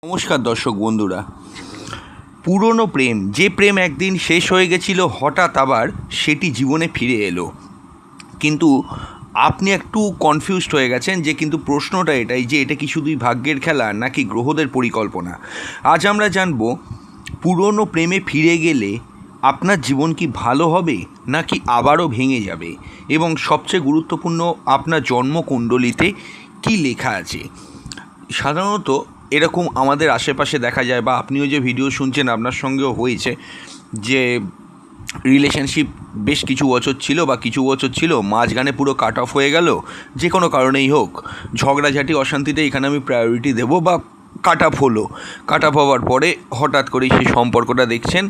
নমস্কার দর্শক বন্ধুরা। পুরনো প্রেম, যে প্রেম একদিন শেষ হয়ে গেছিল, হঠাৎ আবার সেটি জীবনে ফিরে এলো। কিন্তু আপনি একটু কনফিউজড হয়ে গেছেন যে কিন্তু প্রশ্নটা এটাই যে এটা কি শুধুই ভাগ্যের খেলা নাকি গ্রহদের পরিকল্পনা। আজ আমরা জানব পুরনো প্রেমে ফিরে গেলে আপনার জীবন কি ভালো হবে নাকি আবারও ভেঙে যাবে, এবং সবচেয়ে গুরুত্বপূর্ণ আপনার জন্মকুণ্ডলিতে কি লেখা আছে। সাধারণত এরকম আমাদের আশেপাশে দেখা যায়, বা আপনিও যে ভিডিও শুনছেন আপনার সঙ্গেও হয়েছে, যে রিলেশনশিপ বেশ কিছু বছর ছিল বা কিছু বছর ছিল, মাঝখানে পুরো কাট অফ হয়ে গেল, যে কোনো কারণেই হোক, ঝগড়াঝাটি অশান্তিতে এখানে আমি প্রায়োরিটি দেবো, বা কাট অফ হলো। কাট অফ হওয়ার পরে হঠাৎ করেই সেই সম্পর্কটা দেখছেন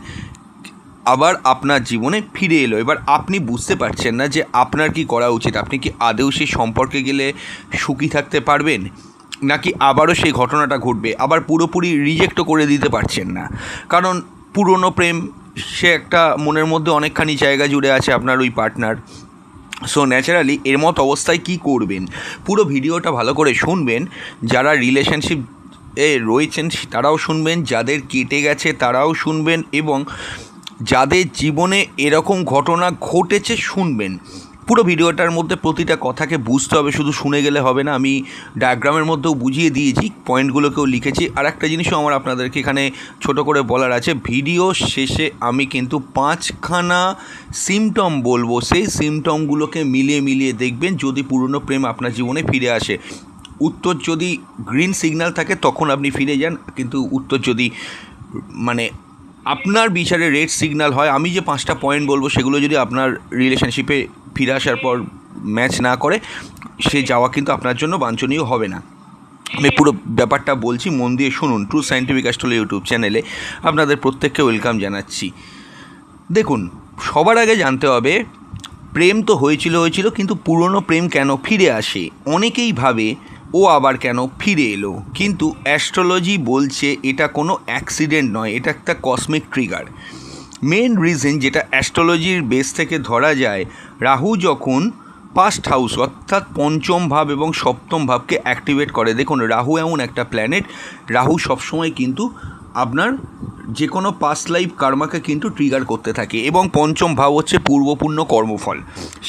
আবার আপনার জীবনে ফিরে এলো। এবার আপনি বুঝতে পারছেন না যে আপনার কি করা উচিত। আপনি কি আদৌ সেই সম্পর্কে গেলে সুখী থাকতে পারবেন, নাকি আবারও সেই ঘটনাটা ঘটবে। আবার পুরোপুরি রিজেক্টও করে দিতে পারছেন না, কারণ পুরনো প্রেম, সে একটা মনের মধ্যে অনেকখানি জায়গা জুড়ে আছে আপনার ওই পার্টনার। সো ন্যাচারালি এর মতো অবস্থায় কী করবেন, পুরো ভিডিওটা ভালো করে শুনবেন। যারা রিলেশনশিপ রয়েছেন তারাও শুনবেন, যাদের কেটে গেছে তারাও শুনবেন, এবং যাদের জীবনে এরকম ঘটনা ঘটেছে শুনবেন। পুরো ভিডিওটার মধ্যে প্রতিটা কথাকে বুঝতে হবে, শুধু শুনে গেলে হবে না। আমি ডায়াগ্রামের মধ্যেও বুঝিয়ে দিয়েছি, পয়েন্টগুলোকেও লিখেছি। আর একটা জিনিসও আমার আপনাদেরকে এখানে ছোট করে বলার আছে, ভিডিও শেষে আমি কিন্তু 5খানা সিমটম বলবো, সেই সিমটমগুলোকে মিলিয়ে মিলিয়ে দেখবেন যদি পুরনো প্রেম আপনার জীবনে ফিরে আসে। উত্তর যদি গ্রিন সিগন্যাল থাকে তখন আপনি ফিরে যান, কিন্তু উত্তর যদি আপনার বিচারে রেড সিগন্যাল হয়, আমি যে 5টা পয়েন্ট বলবো সেগুলো যদি আপনার রিলেশনশিপে ফিরে আসার পর ম্যাচ না করে, সে যাওয়া কিন্তু আপনার জন্য বাঞ্ছনীয় হবে না। আমি পুরো ব্যাপারটা বলছি, মন দিয়ে শুনুন। ট্রু সায়েন্টিফিক অ্যাস্ট্রোলজি ইউটিউব চ্যানেলে আপনাদের প্রত্যেককে ওয়েলকাম জানাচ্ছি। দেখুন, সবার আগে জানতে হবে, প্রেম তো হয়েছিল, কিন্তু পুরনো প্রেম কেন ফিরে আসে। অনেকেই ভাবে ও আবার কেন ফিরে এলো, কিন্তু অ্যাস্ট্রোলজি বলছে এটা কোনো অ্যাক্সিডেন্ট নয়, এটা একটা কসমিক ট্রিগার। মেন রিজন যেটা অ্যাস্ট্রোলজির বেস থেকে ধরা যায়, রাহু যখন ফার্স্ট হাউস অর্থাৎ পঞ্চম ভাব এবং সপ্তম ভাবকে অ্যাক্টিভেট করে। দেখুন, রাহু এমন একটা প্ল্যানেট, রাহু সবসময় কিন্তু আপনার যে কোনো পাস্ট লাইফ কর্মাকে কিন্তু ট্রিগার করতে থাকে, এবং পঞ্চম ভাব হচ্ছে পূর্বপুণ্য কর্মফল।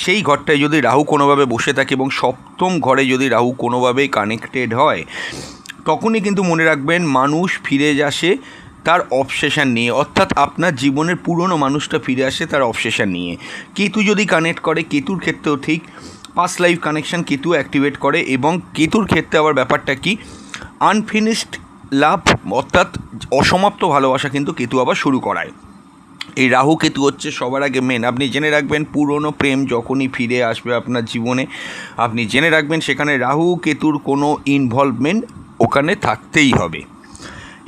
সেই ঘরটায় যদি রাহু কোনোভাবে বসে থাকে এবং সপ্তম ঘরে যদি রাহু কোনোভাবে কানেক্টেড হয়, তখনই কিন্তু মনে রাখবেন মানুষ ফিরে আসে তার অবসেশন নিয়ে, অর্থাৎ আপনার জীবনের পুরনো মানুষটা ফিরে আসে তার অবসেশন নিয়ে। কেতু যদি কানেক্ট করে, কেতুর ক্ষেত্রেও ঠিক past life connection Ketu activate করে, এবং কেতুর ক্ষেত্রে আবার ব্যাপারটা কি, আনফিনিশড লাভ অর্থাৎ অসমাপ্ত ভালোবাসা কিন্তু কেতু আবার শুরু করায়। এই রাহু কেতু হচ্ছে সবার আগে মেন। আপনি জেনে রাখবেন, পুরনো প্রেম যখনই ফিরে আসবে আপনার জীবনে, আপনি জেনে রাখবেন সেখানে রাহু কেতুর কোনো ইনভলভমেন্ট ওখানে থাকতেই হবে।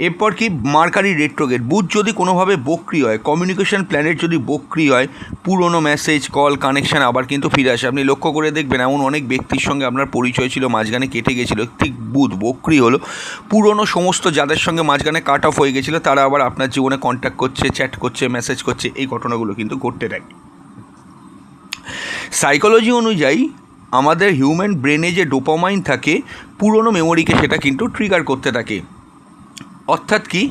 এরপর কি, মার্কারি রেট্রোগেট, বুধ যদি কোনোভাবে বক্রি হয়, কমিউনিকেশন প্ল্যানেট যদি বক্রি হয়, পুরনো মেসেজ কল কানেকশান আবার কিন্তু ফিরে আসে। আপনি লক্ষ্য করে দেখবেন, এমন অনেক ব্যক্তির সঙ্গে আপনার পরিচয় ছিল, মাঝখানে কেটে গেছিলো, ঠিক বুধ বক্রি হলো, পুরনো সমস্ত যাদের সঙ্গে মাঝখানে কাট অফ হয়ে গেছিলো তারা আবার আপনার জীবনে কন্ট্যাক্ট করছে, চ্যাট করছে, মেসেজ করছে। এই ঘটনাগুলো কিন্তু ঘটতে থাকে। সাইকোলজি অনুযায়ী আমাদের হিউম্যান ব্রেনে যে ডোপামাইন থাকে, পুরনো মেমোরিকে সেটা কিন্তু ট্রিগার করতে থাকে। অর্থাৎ কি,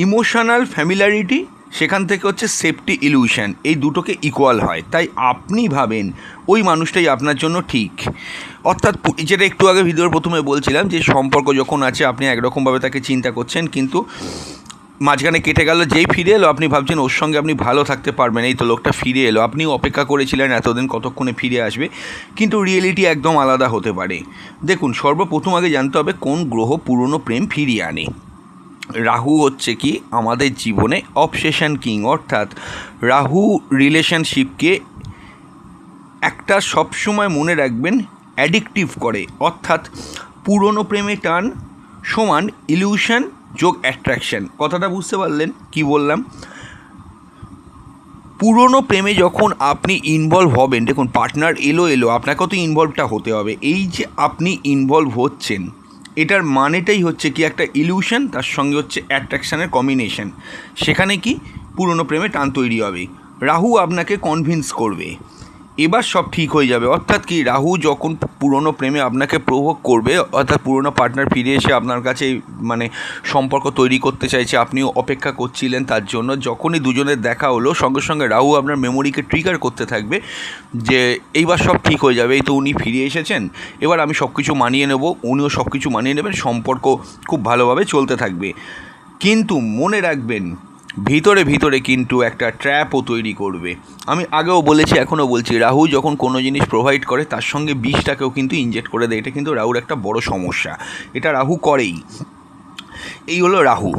ইমোশনাল ফ্যামিলারিটি, সেখান থেকে হচ্ছে সেফটি ইলিউশন, এই দুটোকে ইকুয়াল হয়। তাই আপনি ভাবেন ওই মানুষটাই আপনার জন্য ঠিক। অর্থাৎ যেটা একটু আগে ভিডিওর প্রথমে বলছিলাম, যে সম্পর্ক যখন আছে আপনি একরকমভাবে তাকে চিন্তা করছেন, কিন্তু মাঝখানে কেটে গেল, যেই ফিরে এলো আপনি ভাবছেন ওর সঙ্গে আপনি ভালো থাকতে পারবেন, এই তো লোকটা ফিরে এলো, আপনিও অপেক্ষা করেছিলেন এতদিন কতক্ষণে ফিরে আসবে, কিন্তু রিয়েলিটি একদম আলাদা হতে পারে। দেখুন, সর্বপ্রথম আগে জানতে হবে কোন গ্রহ পুরনো প্রেম ফিরিয়ে আনে। রাহু হচ্ছে কি আমাদের জীবনে অবসেশন কিং, অর্থাৎ রাহু রিলেশনশিপকে একটা সবসময় মনে রাখবেন অ্যাডিকটিভ করে। অর্থাৎ পুরনো প্রেমে টান সমান ইলিউশন যোগ অ্যাট্রাকশন। কথাটা বুঝতে পারলেন কি বললাম? পুরনো প্রেমে যখন আপনি ইনভলভ হবেন, দেখুন পার্টনার এলো, আপনাকেও তো ইনভলভটা হতে হবে। এই যে আপনি ইনভলভ হচ্ছেন, এটার মানেটাই হচ্ছে কি একটা ইলিউশন, তার সঙ্গে হচ্ছে অ্যাট্রাকশানের কম্বিনেশন। সেখানে কি পুরনো প্রেমে টান তৈরি হবে। রাহু আপনাকে কনভিন্স করবে, এবার সব ঠিক হয়ে যাবে। অর্থাৎ কি, রাহু যখন পুরনো প্রেমে আপনাকে প্রভোগ করবে, অর্থাৎ পুরনো পার্টনার ফিরে এসে আপনার কাছে মানে সম্পর্ক তৈরি করতে চাইছে, আপনিও অপেক্ষা করছিলেন তার জন্য, যখনই দুজনের দেখা হলো সঙ্গে সঙ্গে রাহু আপনার মেমোরিকে ট্রিগার করতে থাকবে যে এইবার সব ঠিক হয়ে যাবে, এই তো উনি ফিরে এসেছেন, এবার আমি সব কিছু মানিয়ে নেব, উনিও সব কিছু মানিয়ে নেবেন, সম্পর্ক খুব ভালোভাবে চলতে থাকবে। কিন্তু মনে রাখবেন, ভিতরে ভিতরে কিন্তু একটা ট্র্যাপও তৈরি করবে। আমি আগেও বলেছি, এখনও বলছি, রাহু যখন কোনো জিনিস প্রোভাইড করে তার সঙ্গে বিষটাকেও কিন্তু ইনজেক্ট করে দেয়। এটা কিন্তু রাহুর একটা বড় সমস্যা, এটা রাহু করেই। এই হলো রাহু।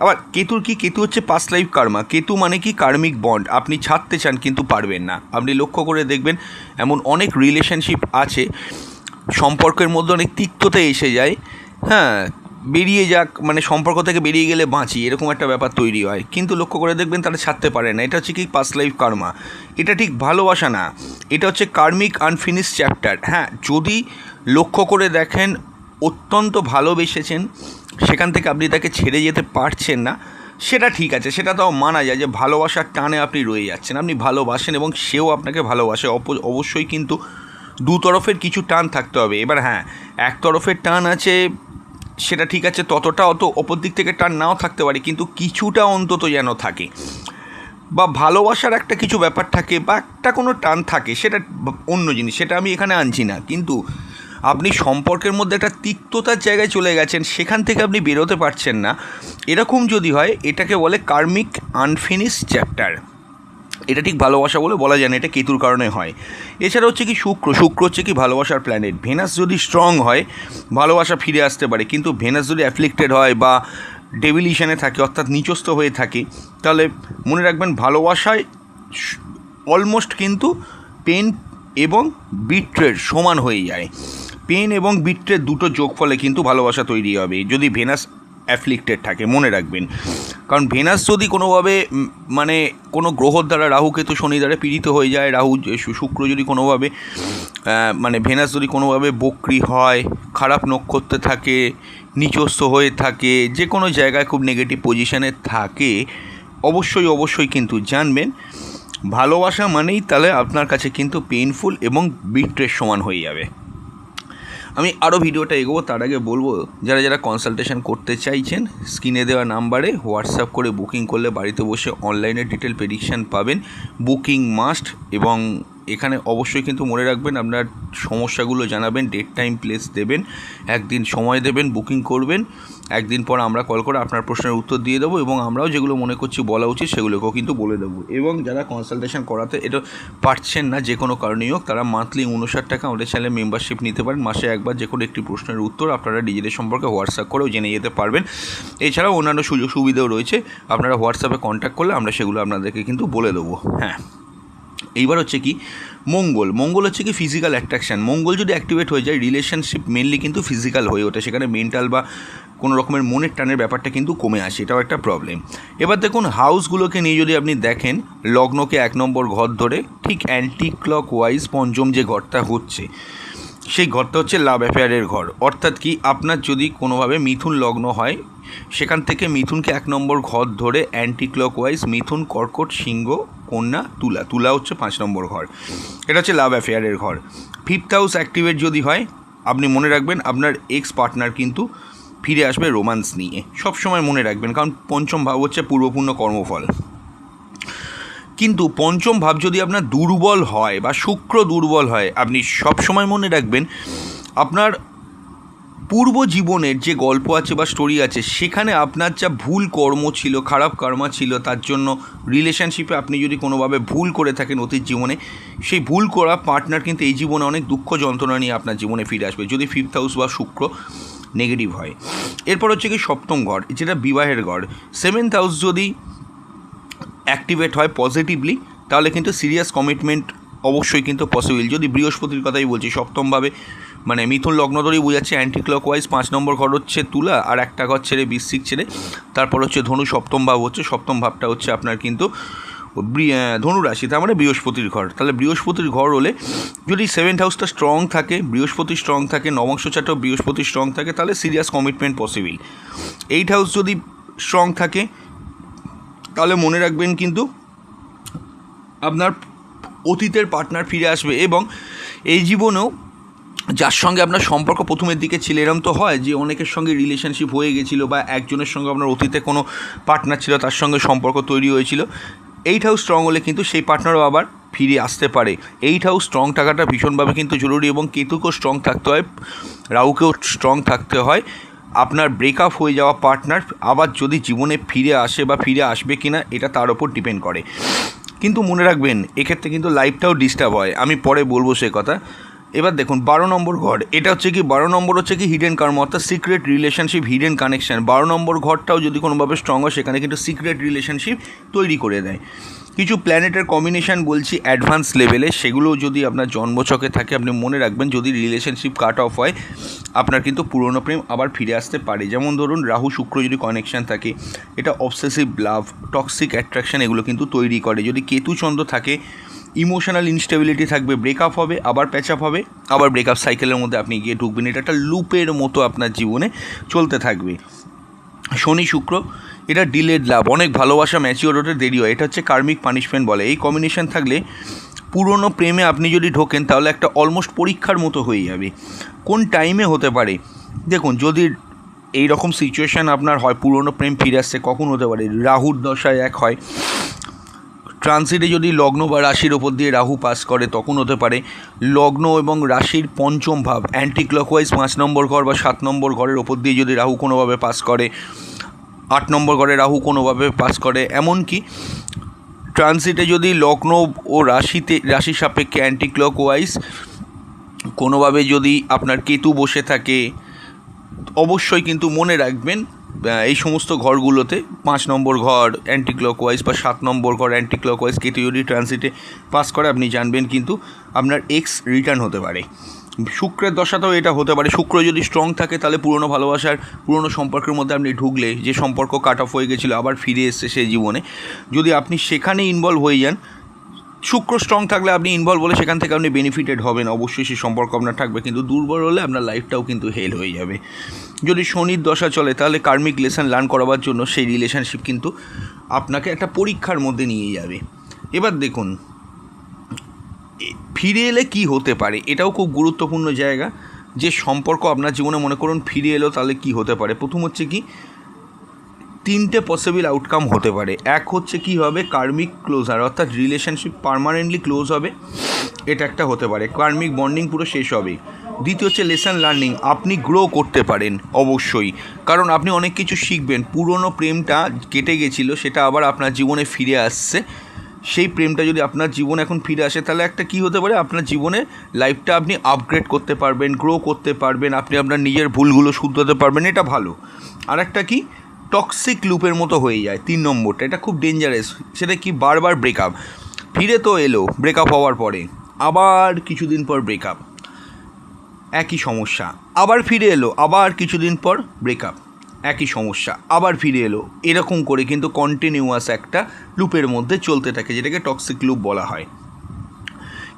আবার কেতুর কি, কেতু হচ্ছে পাস্ট লাইফ কার্মা। কেতু মানে কি, কার্মিক বন্ড। আপনি ছাড়তে চান কিন্তু পারবেন না। আপনি লক্ষ্য করে দেখবেন এমন অনেক রিলেশনশিপ আছে, সম্পর্কের মধ্যে অনেক তিক্ততা এসে যায়, হ্যাঁ, বেরিয়ে যাক, মানে সম্পর্ক থেকে বেরিয়ে গেলে বাঁচি, এরকম একটা ব্যাপার তৈরি হয়, কিন্তু লক্ষ্য করে দেখবেন তারা ছাড়তে পারে না। এটা হচ্ছে কি, পাস্ট লাইফ কার্মা। এটা ঠিক ভালোবাসা না, এটা হচ্ছে কার্মিক আনফিনিশড চ্যাপ্টার। হ্যাঁ, যদি লক্ষ্য করে দেখেন অত্যন্ত ভালোবেসেছেন, সেখান থেকে আপনি তাকে ছেড়ে যেতে পারছেন না, সেটা ঠিক আছে, সেটা তাও মানা যায় যে ভালোবাসার টানে আপনি রয়ে যাচ্ছেন। আপনি ভালোবাসেন এবং সেও আপনাকে ভালোবাসে, অবশ্যই কিন্তু দু তরফের কিছু টান থাকতে হবে। এবার হ্যাঁ, এক তরফের টান আছে সেটা ঠিক আছে, ততটা অত অপর দিক থেকে টান নাও থাকতে পারে, কিন্তু কিছুটা অন্তত যেন থাকে, বা ভালোবাসার একটা কিছু ব্যাপার থাকে, বা একটা কোনো টান থাকে, সেটা অন্য জিনিস, সেটা আমি এখানে আনছি না। কিন্তু আপনি সম্পর্কের মধ্যে একটা তিক্ততার জায়গায় চলে গেছেন, সেখান থেকে আপনি বেরোতে পারছেন না, এরকম যদি হয় এটাকে বলে কার্মিক আনফিনিশড চ্যাপ্টার। এটা ঠিক ভালোবাসা বলে বলা যায় না, এটা কেতুর কারণে হয়। এছাড়া হচ্ছে কি, শুক্র হচ্ছে কি ভালোবাসার প্ল্যানেট। ভেনাস যদি স্ট্রং হয় ভালোবাসা ফিরে আসতে পারে, কিন্তু ভেনাস যদি অ্যাফ্লিক্টেড হয় বা ডেভিলিশনে থাকে, অর্থাৎ নিচস্থ হয়ে থাকে, তাহলে মনে রাখবেন ভালোবাসায় অলমোস্ট কিন্তু পেন এবং বিট্রের সমান হয়ে যায়। পেন এবং বিট্রের দুটো যোগফলে কিন্তু ভালোবাসা তৈরি হবে যদি ভেনাস অ্যাফ্লিক্টেড থাকে, মনে রাখবেন। কারণ ভেনাস যদি কোনোভাবে মানে কোনো গ্রহর দ্বারা, রাহু কেতু শনি দ্বারা পীড়িত হয়ে যায়, শুক্র যদি কোনোভাবে মানে ভেনাস যদি কোনোভাবে বক্রি হয়, খারাপ নক্ষত্রে থাকে, নিচস্থ হয়ে থাকে, যে কোনো জায়গায় খুব নেগেটিভ পজিশানে থাকে, অবশ্যই কিন্তু জানবেন ভালোবাসা মানেই তাহলে আপনার কাছে কিন্তু পেইনফুল এবং বিট্রের সমান হয়ে যাবে। আমি আরও ভিডিওটা এগোবো, তার আগে বলবো যারা যারা কনসালটেশন করতে চাইছেন, স্ক্রিনে দেওয়া নাম্বারে হোয়াটসঅ্যাপ করে বুকিং করলে বাড়িতে বসে অনলাইনে ডিটেল প্রেডিকশান পাবেন। বুকিং মাস্ট, এবং এখানে অবশ্যই কিন্তু মনে রাখবেন আপনার সমস্যাগুলো জানাবেন, ডেট টাইম প্লেস দেবেন, একদিন সময় দেবেন, বুকিং করবেন, একদিন পর আমরা কল করে আপনার প্রশ্নের উত্তর দিয়ে দেবো, এবং আমরাও যেগুলো মনে করছি বলা উচিত সেগুলোকেও কিন্তু বলে দেবো। এবং যারা কনসালটেশন করাতে এটা পারছেন না যে কোনো কারণেই হোক, তারা মান্থলি 59 টাকা আমাদের চ্যানেলে মেম্বারশিপ নিতে পারেন। মাসে একবার যে কোনো একটি প্রশ্নের উত্তর আপনারা নিজেদের সম্পর্কে হোয়াটসঅ্যাপ করেও জেনে যেতে পারবেন। এছাড়াও অন্যান্য সুযোগ সুবিধাও রয়েছে, আপনারা হোয়াটসঅ্যাপে কন্ট্যাক্ট করলে আমরা সেগুলো আপনাদেরকে কিন্তু বলে দেবো। হ্যাঁ, এইবার হচ্ছে কি, মঙ্গল হচ্ছে কি ফিজিক্যাল অ্যাট্রাকশান। মঙ্গল যদি অ্যাক্টিভেট হয়ে যায়, রিলেশনশিপ মেনলি কিন্তু ফিজিক্যাল হয়ে ওঠে, সেখানে মেন্টাল বা কোনো রকমের মনের টানের ব্যাপারটা কিন্তু কমে আসে, এটাও একটা প্রবলেম। এবার দেখুন হাউসগুলোকে নিয়ে যদি আপনি দেখেন, লগ্নকে 1 নম্বর ঘর ধরে ঠিক অ্যান্টি ক্লক ওয়াইজ পঞ্চম যে ঘরটা হচ্ছে, সেই ঘরটা হচ্ছে লাভ অ্যাফেয়ারের ঘর। অর্থাৎ কি, আপনার যদি কোনোভাবে মিথুন লগ্ন হয়, সেখান থেকে মিথুনকে 1 নম্বর ঘর ধরে অ্যান্টি ক্লক ওয়াইজ মিথুন, কর্কট, সিংহ, কন্যা, তুলা হচ্ছে 5 নম্বর ঘর। এটা হচ্ছে লাভ অ্যাফেয়ারের ঘর। 5th হাউস অ্যাক্টিভেট যদি হয়, আপনি মনে রাখবেন আপনার এক্স পার্টনার কিন্তু ফিরে আসবে রোম্যান্স নিয়ে, সবসময় মনে রাখবেন, কারণ পঞ্চম ভাব হচ্ছে পূর্বপূর্ণ কর্মফল। কিন্তু পঞ্চম ভাব যদি আপনার দুর্বল হয় বা শুক্র দুর্বল হয়, আপনি সবসময় মনে রাখবেন আপনার পূর্ব জীবনের যে গল্প আছে বা স্টোরি আছে, সেখানে আপনার যা ভুল কর্ম ছিল, খারাপ কর্মা ছিল, তার জন্য রিলেশনশিপে আপনি যদি কোনোভাবে ভুল করে থাকেন অতীত জীবনে, সেই ভুল করা পার্টনার কিন্তু এই জীবনে অনেক দুঃখ যন্ত্রণা নিয়ে আপনার জীবনে ফিরে আসবে যদি 5th হাউস বা শুক্র নেগেটিভ হয়। এরপর হচ্ছে কি সপ্তম ঘর, যেটা বিবাহের ঘর। 7th হাউস যদি অ্যাক্টিভেট হয় পজিটিভলি, তাহলে কিন্তু সিরিয়াস কমিটমেন্ট অবশ্যই কিন্তু পসিবল। যদি বৃহস্পতির কথাই বলছি, সপ্তমভাবে মানে মিথুন লগ্ন ধরেই বোঝাচ্ছে, অ্যান্টি ক্লকওয়াইজ 5 নম্বর ঘর হচ্ছে তুলা, আর একটা ঘর ছেড়ে বৃশ্চিক ছেড়ে তারপর হচ্ছে ধনু, সপ্তম ভাব হচ্ছে, সপ্তম ভাবটা হচ্ছে আপনার কিন্তু ধনু রাশি, তার মানে বৃহস্পতির ঘর। তাহলে বৃহস্পতির ঘর হলে যদি 7th হাউসটা স্ট্রং থাকে, বৃহস্পতি স্ট্রং থাকে, নবাংশ চারটাও বৃহস্পতি স্ট্রং থাকে, তাহলে serious commitment possible. 8th house যদি স্ট্রং থাকে, তাহলে মনে রাখবেন কিন্তু আপনার অতীতের পার্টনার ফিরে আসবে। এবং এই জীবনেও যার সঙ্গে আপনার সম্পর্ক প্রথমের দিকে ছিল, এরম তো হয় যে অনেকের সঙ্গে রিলেশনশিপ হয়ে গেছিলো বা একজনের সঙ্গে আপনার অতীতে কোনো পার্টনার ছিল, তার সঙ্গে সম্পর্ক তৈরি হয়েছিল, 8 হাউস স্ট্রং হলে কিন্তু সেই পার্টনারও আবার ফিরে আসতে পারে। 8 হাউস স্ট্রং থাকাটা ভীষণভাবে কিন্তু জরুরি, এবং কেতুকেও স্ট্রং থাকতে হয়, রাহুকেও স্ট্রং থাকতে হয়। আপনার ব্রেকআপ হয়ে যাওয়া পার্টনার আবার যদি জীবনে ফিরে আসে বা ফিরে আসবে কি না, এটা তার ওপর ডিপেন্ড করে। কিন্তু মনে রাখবেন এক্ষেত্রে কিন্তু লাইফটাও ডিস্টার্ব হয়, আমি পরে বলবো সে কথা। এবার দেখুন 12 নম্বর ঘর, এটা হচ্ছে কি 12 নম্বর হচ্ছে কি হিডেন কর্ম, অর্থাৎ সিক্রেট রিলেশনশিপ, হিডেন কানেকশান। 12 নম্বর ঘরটাও যদি কোনোভাবে স্ট্রং হয়, সেখানে কিন্তু সিক্রেট রিলেশনশিপ তৈরি করে দেয়। কিছু প্ল্যানেটের কম্বিনেশান বলছি অ্যাডভান্স লেভেলে, সেগুলো যদি আপনার জন্মছকে থাকে, আপনি মনে রাখবেন যদি রিলেশনশিপ কাট অফ হয়, আপনার কিন্তু পুরনো প্রেম আবার ফিরে আসতে পারে। যেমন ধরুন রাহু শুক্র যদি কানেকশান থাকে, এটা অবসেসিভ লাভ, টক্সিক অ্যাট্রাকশান এগুলো কিন্তু তৈরি করে। যদি কেতু চন্দ্র থাকে, ইমোশনাল ইনস্টেবিলিটি থাকবে, ব্রেকআপ হবে, আবার প্যাচআপ হবে, আবার ব্রেকআপ সাইকেলের মধ্যে আপনি গিয়ে ঢুকবেন। এটা একটা লুপের মতো আপনার জীবনে চলতে থাকবে। শনি শুক্র, এটা ডিলেড লাভ, অনেক ভালোবাসা ম্যাচিওর হতে দেরি হয়, এটা হচ্ছে কার্মিক পানিশমেন্ট বলে। এই কম্বিনেশন থাকলে পুরনো প্রেমে আপনি যদি ঢোকেন, তাহলে একটা অলমোস্ট পরীক্ষার মতো হয়ে যাবে। কোন টাইমে হতে পারে দেখুন, যদি এই রকম সিচুয়েশান আপনার হয়, পুরনো প্রেম ফিরে আসছে, কখন হতে পারে? রাহুর দশায় এক হয়, ট্রানজিটে যদি লগ্ন বা রাশির ওপর দিয়ে রাহু পাস করে, তখন হতে পারে। লগ্ন এবং রাশির পঞ্চম ভাব অ্যান্টি ক্লকওয়াইজ 5 নম্বর ঘর বা 7 নম্বর ঘরের ওপর দিয়ে যদি রাহু কোনোভাবে পাস করে, 8 নম্বর ঘরে রাহু কোনোভাবে পাস করে, এমনকি ট্রানজিটে যদি লগ্ন ও রাশির সাপেক্ষে অ্যান্টি ক্লকওয়াইজ কোনোভাবে যদি আপনার কেতু বসে থাকে, অবশ্যই কিন্তু মনে রাখবেন এই সমস্ত ঘরগুলোতে 5 নম্বর ঘর অ্যান্টি ক্লকওয়াইজ বা 7 নম্বর ঘর অ্যান্টি ক্লকওয়াইজ কেতু যদি ট্রানজিটে পাস করে, আপনি জানবেন কিন্তু আপনার এক্স রিটার্ন হতে পারে। শুক্রের দশাতেও এটা হতে পারে। শুক্র যদি স্ট্রং থাকে, তাহলে পুরনো ভালোবাসার, পুরনো সম্পর্কের মধ্যে আপনি ঢুকলে, যে সম্পর্ক কাট অফ হয়ে গেছিলো আবার ফিরে এসছে সেই জীবনে, যদি আপনি সেখানে ইনভলভ হয়ে যান, শুক্র স্ট্রং থাকলে আপনি ইনভলভ হলে সেখান থেকে আপনি বেনিফিটেড হবেন, অবশ্যই সেই সম্পর্ক আপনার থাকবে। কিন্তু দুর্বল হলে আপনার লাইফটাও কিন্তু হেল হয়ে যাবে। যদি শনির দশা চলে, তাহলে কার্মিক লেসন লার্ন করাবার জন্য সেই রিলেশনশিপ কিন্তু আপনাকে একটা পরীক্ষার মধ্যে নিয়ে যাবে। এবার দেখুন ফিরে এলে কি হতে পারে, এটাও খুব গুরুত্বপূর্ণ জায়গা। যে সম্পর্ক আপনার জীবনে মনে করুন ফিরে এলো, তাহলে কি হতে পারে? প্রথম হচ্ছে কি, 3টে পসিবল আউটকাম হতে পারে। এক হচ্ছে কি হবে, কার্মিক ক্লোজার, অর্থাৎ রিলেশনশিপ পার্মানেন্টলি ক্লোজ হবে, এটা একটা হতে পারে, কার্মিক বন্ডিং পুরো শেষ হবে। দ্বিতীয় হচ্ছে লেসন লার্নিং, আপনি গ্রো করতে পারেন অবশ্যই, কারণ আপনি অনেক কিছু শিখবেন। পুরনো প্রেমটা কেটে গেছিলো, সেটা আবার আপনার জীবনে ফিরে আসছে। সেই প্রেমটা যদি আপনার জীবনে এখন ফিরে আসে, তাহলে একটা কি হতে পারে, আপনার জীবনে লাইফটা আপনি আপগ্রেড করতে পারবেন, গ্রো করতে পারবেন, আপনি আপনার নিজের ভুলগুলো শুধরাতে পারবেন, এটা ভালো। আর একটা কি, টক্সিক লুপের মতো হয়ে যায় 3 নম্বরটা, এটা খুব ডেঞ্জারাস। সেটা কি, বারবার ব্রেকআপ, ফিরে তো এলো ব্রেকআপ হওয়ার পরে, আবার কিছুদিন পর ব্রেকআপ, একই সমস্যা, আবার ফিরে এলো, আবার কিছুদিন পর ব্রেকআপ, একই সমস্যা, আবার ফিরে এলো, এরকম করে কিন্তু কন্টিনিউয়াস একটা লুপের মধ্যে চলতে থাকে, যেটাকে টক্সিক লুপ বলা হয়।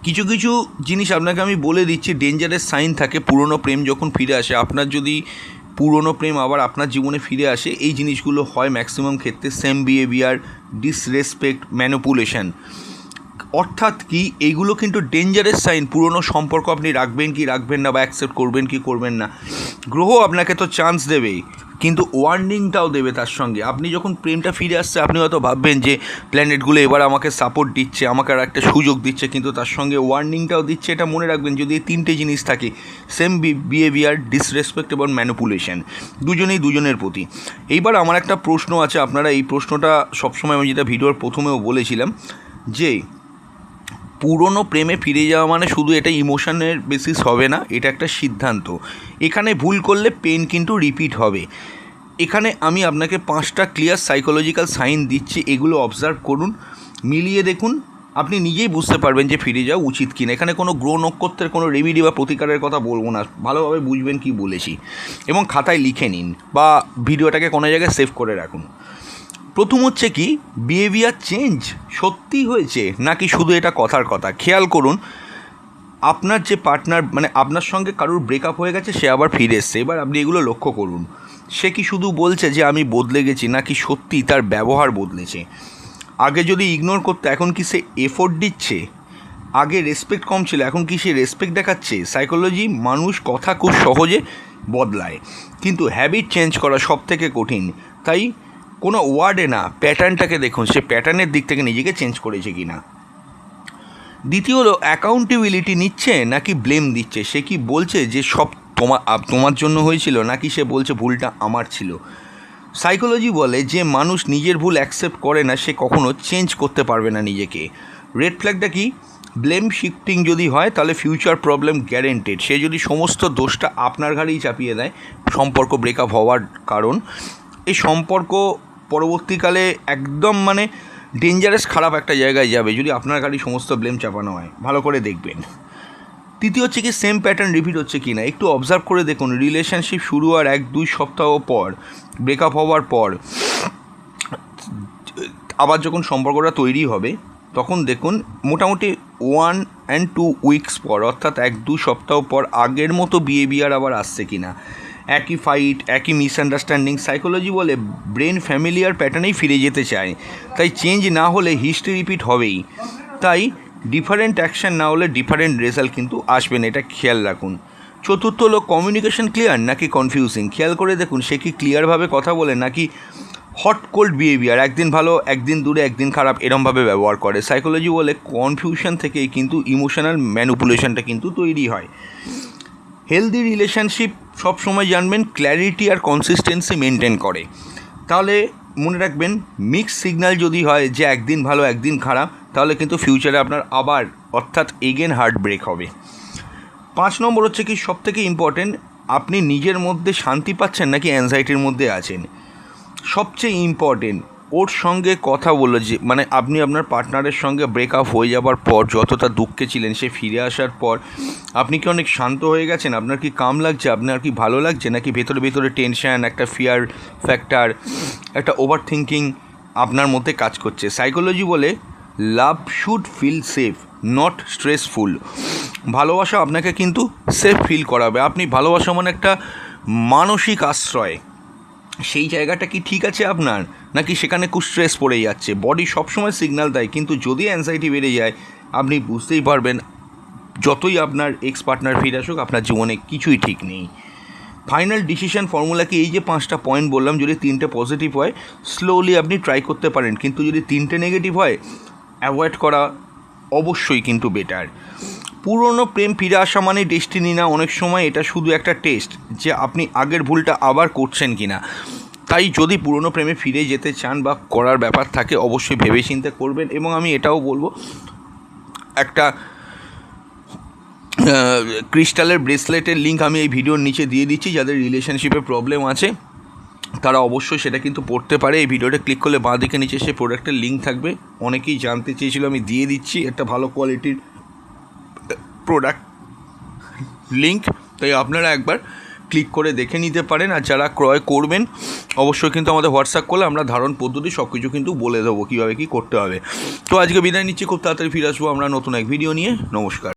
কিছু কিছু জিনিস আপনাকে আমি বলে দিচ্ছি, ডেঞ্জারাস সাইন থাকে পুরনো প্রেম যখন ফিরে আসে। আপনার যদি পুরনো প্রেম আবার আপনার জীবনে ফিরে আসে, এই জিনিসগুলো হয় ম্যাক্সিমাম ক্ষেত্রে সেম বিহেভিয়ার, ডিসরেসপেক্ট, ম্যানিপুলেশন। অর্থাৎ কি, এইগুলো কিন্তু ডেঞ্জারাস সাইন। পুরনো সম্পর্ক আপনি রাখবেন কি রাখবেন না, বা অ্যাকসেপ্ট করবেন কি করবেন না। গ্রহ আপনাকে তো চান্স দেবে, কিন্তু ওয়ার্নিংটাও দেবে তার সঙ্গে। আপনি যখন প্রেমটা ফিরে আসছে, আপনি হয়তো ভাববেন যে প্ল্যানেটগুলো এবার আমাকে সাপোর্ট দিচ্ছে, আমাকে আর একটা সুযোগ দিচ্ছে, কিন্তু তার সঙ্গে ওয়ার্নিংটাও দিচ্ছে। এটা মনে রাখবেন, যদি এই 3টে জিনিস থাকে, সেম বিহেভিয়ার, ডিসরেসপেক্ট এবং ম্যানিপুলেশন, দুজনেই দুজনের প্রতি। এইবার আমার একটা প্রশ্ন আছে, আপনারা এই প্রশ্নটা সবসময়, আমি যেটা ভিডিওর প্রথমেও বলেছিলাম, যে পুরনো প্রেমে ফিরে যাওয়া মানে শুধু এটা ইমোশনের বেসিস হবে না, এটা একটা সিদ্ধান্ত। এখানে ভুল করলে পেন কিন্তু রিপিট হবে। এখানে আমি আপনাকে 5টা ক্লিয়ার সাইকোলজিক্যাল সাইন দিচ্ছি, এগুলো অবজার্ভ করুন, মিলিয়ে দেখুন, আপনি নিজেই বুঝতে পারবেন যে ফিরে যাওয়া উচিত কিনা। এখানে কোনো গ্রহ নক্ষত্রের কোনো রেমিডি বা প্রতিকারের কথা বলবো না, ভালোভাবে বুঝবেন কি বলেছি, এবং খাতায় লিখে নিন বা ভিডিওটাকে কোনো জায়গায় সেভ করে রাখুন। প্রথম হচ্ছে কি, বিহেভিয়ার চেঞ্জ সত্যি হয়েছে নাকি শুধু এটা কথার কথা। খেয়াল করুন, আপনার যে পার্টনার, মানে আপনার সঙ্গে কারোর ব্রেকআপ হয়ে গেছে, সে আবার ফিরে এসছে। এবার আপনি এগুলো লক্ষ্য করুন, সে কি শুধু বলছে যে আমি বদলে গেছি, নাকি সত্যি তার ব্যবহার বদলেছে। আগে যদি ইগনোর করতে, এখন কি সে এফোর্ট দিচ্ছে, আগে রেসপেক্ট কম ছিল, এখন কি সে রেসপেক্ট দেখাচ্ছে? সাইকোলজি, মানুষ কথা খুব সহজে বদলায়, কিন্তু হ্যাবিট চেঞ্জ করা সব থেকে কঠিন। তাই কোনো ওয়ার্ডে না, প্যাটার্নটাকে দেখুন, সে প্যাটার্নের দিক থেকে নিজেকে চেঞ্জ করেছে কি না। দ্বিতীয় হলো অ্যাকাউন্টেবিলিটি নিচ্ছে নাকি ব্লেম দিচ্ছে। সে কি বলছে যে সব তোমার জন্য হয়েছিল, নাকি সে বলছে ভুলটা আমার ছিল। সাইকোলজি বলে যে মানুষ নিজের ভুল অ্যাকসেপ্ট করে না, সে কখনো চেঞ্জ করতে পারবে না নিজেকে। রেড ফ্ল্যাগটা কি? ব্লেম শিফটিং যদি হয় তাহলে ফিউচার প্রবলেম গ্যারেন্টেড। সে যদি সমস্ত দোষটা আপনার ঘাড়েই চাপিয়ে দেয় সম্পর্ক ব্রেকআপ হওয়ার কারণ, এই সম্পর্ক পরবর্তীকালে একদম ডেঞ্জারাস খারাপ একটা জায়গায় যাবে যদি আপনার গাড়ি সমস্ত ব্লেম চাপানো হয়। ভালো করে দেখবেন। তৃতীয় হচ্ছে কি সেম প্যাটার্ন রিপিট হচ্ছে কি না, একটু অবজার্ভ করে দেখুন। রিলেশনশিপ শুরু হওয়ার 1-2 সপ্তাহ পর, ব্রেকআপ হওয়ার পর আবার যখন সম্পর্কটা তৈরি হবে তখন দেখুন মোটামুটি 1 and 2 উইকস পর, অর্থাৎ 1-2 সপ্তাহ পর আগের মতো বিহেভিয়ার আবার আসছে কি না, একই ফাইট, একই মিসআন্ডারস্ট্যান্ডিং। সাইকোলজি বলে ব্রেন ফ্যামিলিয়ার প্যাটার্নেই ফিরে যেতে চায়, তাই চেঞ্জ না হলে হিস্ট্রি রিপিট হবেই। তাই ডিফারেন্ট অ্যাকশান না হলে ডিফারেন্ট রেজাল্ট কিন্তু আসবে না, এটা খেয়াল রাখুন। চতুর্থ হলো কমিউনিকেশন ক্লিয়ার নাকি কনফিউজিং। খেয়াল করে দেখুন সে কি ক্লিয়ারভাবে কথা বলে নাকি হট কোল্ড বিহেভিয়ার, একদিন ভালো একদিন দূরে একদিন খারাপ এরমভাবে ব্যবহার করে। সাইকোলজি বলে কনফিউশন থেকেই কিন্তু ইমোশনাল ম্যানিপুলেশনটা কিন্তু তৈরি হয়। হেলদি রিলেশনশিপ সবসময় জানবেন ক্ল্যারিটি আর কনসিস্টেন্সি মেনটেন করে। তাহলে মনে রাখবেন মিক্স সিগন্যাল যদি হয় যে একদিন ভালো একদিন খারাপ, তাহলে কিন্তু ফিউচারে আপনার আবার অর্থাৎ এগেন হার্ট ব্রেক হবে। 5 নম্বর হচ্ছে কি সবথেকে ইম্পর্টেন্ট, আপনি নিজের মধ্যে শান্তি পাচ্ছেন নাকি অ্যাংজাইটির মধ্যে আছেন। সবচেয়ে ইম্পর্টেন্ট ওর সঙ্গে কথা বললো যে আপনি আপনার পার্টনারের সঙ্গে ব্রেকআপ হয়ে যাবার পর যতটা দুঃখে ছিলেন, সে ফিরে আসার পর আপনি কি অনেক শান্ত হয়ে গেছেন? আপনার কি কাম লাগছে? আপনার কি ভালো লাগছে? নাকি ভেতরে ভেতরে টেনশান, একটা ফিয়ার ফ্যাক্টর, একটা ওভার থিঙ্কিং আপনার মধ্যে কাজ করছে? সাইকোলজি বলে love should feel safe not stressful. ভালোবাসা আপনাকে কিন্তু সেফ ফিল করাবে। আপনি ভালোবাসা একটা মানসিক আশ্রয়, সেই জায়গাটা কি ঠিক আছে আপনার, নাকি সেখানে খুব স্ট্রেস পড়ে যাচ্ছে? বডি সবসময় সিগন্যাল দেয়, কিন্তু যদি অ্যাংজাইটি বেড়ে যায় আপনি বুঝতেই পারবেন যতই আপনার এক্স পার্টনার ফিরে আসুক আপনার জীবনে কিছুই ঠিক নেই। ফাইনাল ডিসিশন ফর্মুলাকে এই যে 5টা পয়েন্ট বললাম, যদি 3টে পজিটিভ হয় স্লোলি আপনি ট্রাই করতে পারেন, কিন্তু যদি 3টে নেগেটিভ হয় অ্যাভয়েড করা অবশ্যই কিন্তু বেটার। পুরনো প্রেম ফিরে আসা মানে ডেস্টিনি না, অনেক সময় এটা শুধু একটা টেস্ট যে আপনি আগের ভুলটা আবার করছেন কি না। তাই যদি পুরনো প্রেমে ফিরে যেতে চান বা করার ব্যাপার থাকে অবশ্যই ভেবেচিন্তে করবেন। এবং আমি এটাও বলবো, একটা ক্রিস্টালের ব্রেসলেটের লিঙ্ক আমি এই ভিডিওর নিচে দিয়ে দিচ্ছি। যাদের রিলেশনশিপে প্রবলেম আছে তারা অবশ্যই সেটা কিন্তু পড়তে পারে। এই ভিডিওটা ক্লিক করলে বাঁ দিকে নিচে সে প্রোডাক্টের লিঙ্ক থাকবে। অনেকেই জানতে চেয়েছিল, আমি দিয়ে দিচ্ছি একটা ভালো কোয়ালিটির প্রোডাক্ট লিঙ্ক, তাই আপনারা একবার ক্লিক করে দেখে নিতে পারেন। আর যারা ক্রয় করবেন অবশ্যই কিন্তু আমাদের হোয়াটসঅ্যাপ করলে আমরা ধারণ পদ্ধতি সব কিছু কিন্তু বলে দেবো কীভাবে কী করতে হবে। তো আজকে বিদায় নিচ্ছি, খুব তাড়াতাড়ি ফিরে আসবো আমরা নতুন এক ভিডিও নিয়ে। নমস্কার।